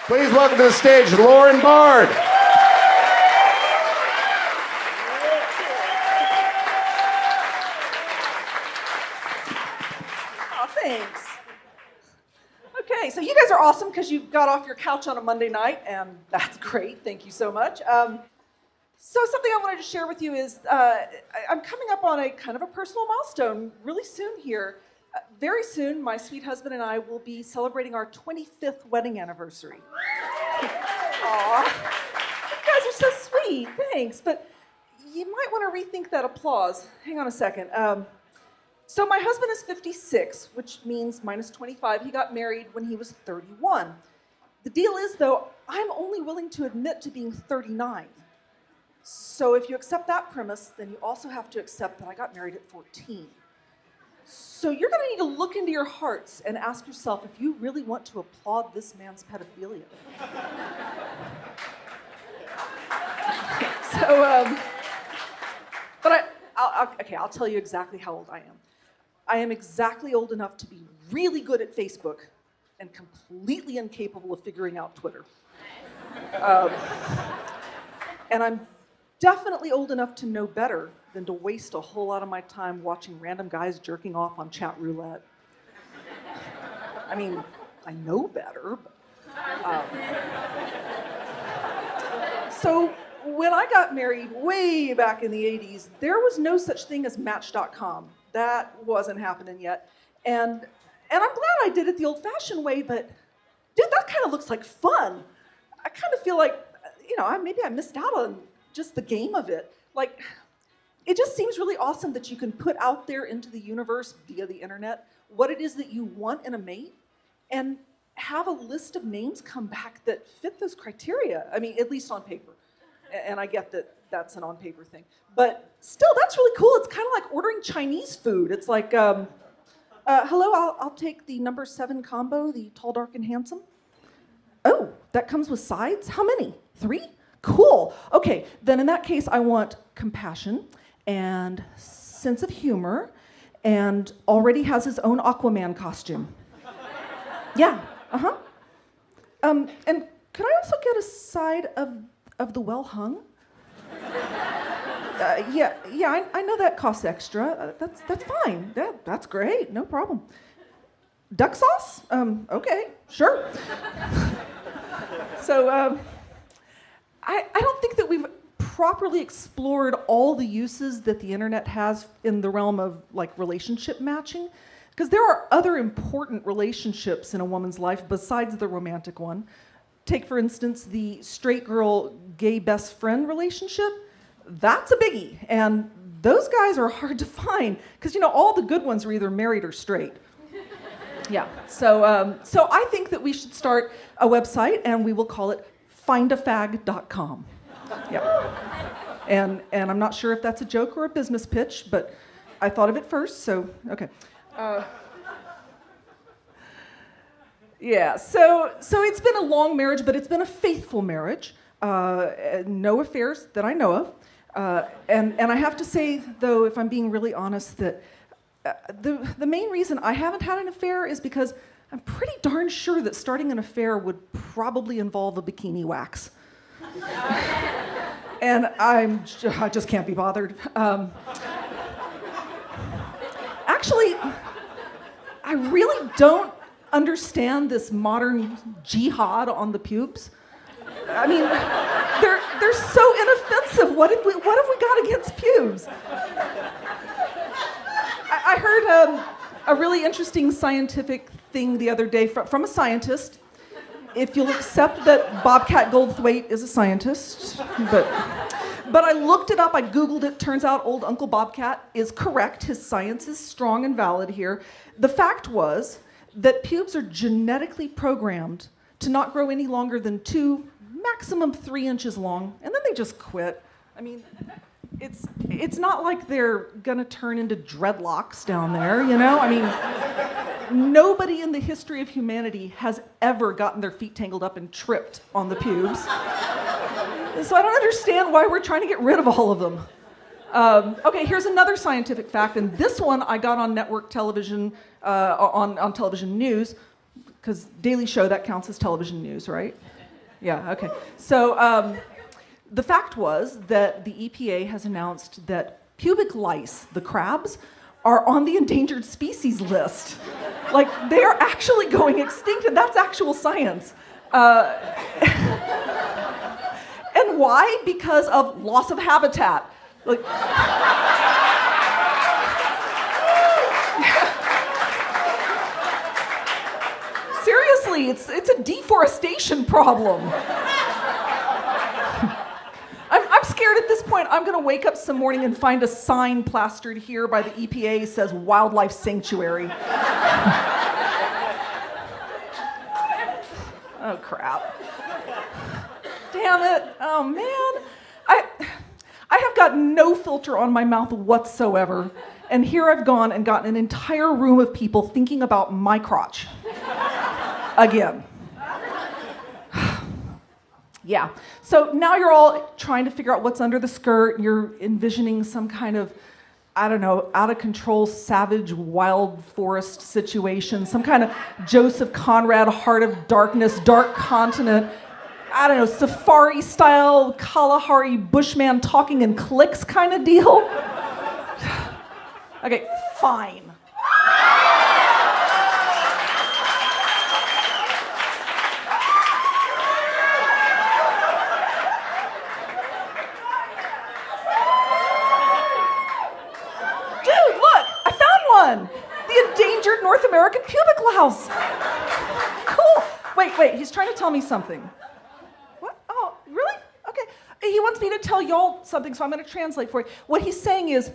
Please welcome to the stage Lauren Bard. Oh, thanks. Okay, so you guys are awesome because you got off your couch on a Monday night, and that's great. Thank you so much. So something I wanted to share with you is I'm coming up on a kind of a personal milestone really soon here. Very soon, my sweet husband and I will be celebrating our 25th wedding anniversary. Aw, you guys are so sweet. Thanks. But you might want to rethink that applause. Hang on a second. So my husband is 56, which means minus 25. He got married when he was 31. The deal is, though, I'm only willing to admit to being 39. So if you accept that premise, then you also have to accept that I got married at 14. So you're going to need to look into your hearts and ask yourself if you really want to applaud this man's pedophilia. I'll tell you exactly how old I am. I am exactly old enough to be really good at Facebook and completely incapable of figuring out Twitter. And I'm definitely old enough to know better than to waste a whole lot of my time watching random guys jerking off on chat roulette. I mean, I know better. So when I got married way back in the 80s, there was no such thing as Match.com. That wasn't happening yet. And I'm glad I did it the old-fashioned way, but dude, that kind of looks like fun. I kind of feel like, maybe I missed out on just the game of it. Like, it just seems really awesome that you can put out there into the universe via the internet what it is that you want in a mate and have a list of names come back that fit those criteria. I mean, at least on paper. And I get that that's an on-paper thing. But still, that's really cool. It's kind of like ordering Chinese food. It's like, hello, I'll take the number 7 combo, the tall, dark, and handsome. Oh, that comes with sides? How many? 3? Cool. Okay, then in that case, I want compassion and sense of humor and already has his own Aquaman costume. Yeah, uh-huh. And could I also get a side of the well hung? I know that costs extra. That's fine. That's great. No problem. Duck sauce? Okay, sure. So, I don't think that we've properly explored all the uses that the internet has in the realm of like relationship matching, because there are other important relationships in a woman's life besides the romantic one. Take, for instance, the straight girl, gay best friend relationship. That's a biggie. And those guys are hard to find because, all the good ones are either married or straight. Yeah. So I think that we should start a website and we will call it findafag.com. Yeah. And I'm not sure if that's a joke or a business pitch, but I thought of it first, so okay. Yeah, so it's been a long marriage, but it's been a faithful marriage. No affairs that I know of. And I have to say, though, if I'm being really honest, that the main reason I haven't had an affair is because I'm pretty darn sure that starting an affair would probably involve a bikini wax. And I just can't be bothered. Actually, I really don't understand this modern jihad on the pubes. I mean, they're so inoffensive. What have we got against pubes? I heard a really interesting scientific thing the other day from a scientist. If you'll accept that Bobcat Goldthwait is a scientist, but I looked it up, I Googled it, turns out old Uncle Bobcat is correct. His science is strong and valid here. The fact was that pubes are genetically programmed to not grow any longer than 2, maximum 3 inches long, and then they just quit. I mean, it's not like they're gonna turn into dreadlocks down there, I mean, nobody in the history of humanity has ever gotten their feet tangled up and tripped on the pubes. So I don't understand why we're trying to get rid of all of them. Okay, here's another scientific fact, and this one I got on network television, on television news, because Daily Show, that counts as television news, right? Yeah, okay. So the fact was that the EPA has announced that pubic lice, the crabs, are on the endangered species list. Like, they are actually going extinct, and that's actual science. And why? Because of loss of habitat. Like, seriously, it's a deforestation problem. I'm scared at this point. I'm gonna wake up some morning and find a sign plastered here by the EPA that says wildlife sanctuary. Oh crap. Damn it. Oh man. I have got no filter on my mouth whatsoever. And here I've gone and gotten an entire room of people thinking about my crotch. Again. Yeah. So now you're all trying to figure out what's under the skirt. You're envisioning some kind of, I don't know, out of control, savage, wild forest situation, some kind of Joseph Conrad, Heart of Darkness, Dark Continent, I don't know, safari style, Kalahari Bushman talking in clicks kind of deal. Okay, fine. The endangered North American pubic louse. Cool. Wait, he's trying to tell me something. What? Oh, really? Okay. He wants me to tell y'all something, so I'm going to translate for you. What he's saying is,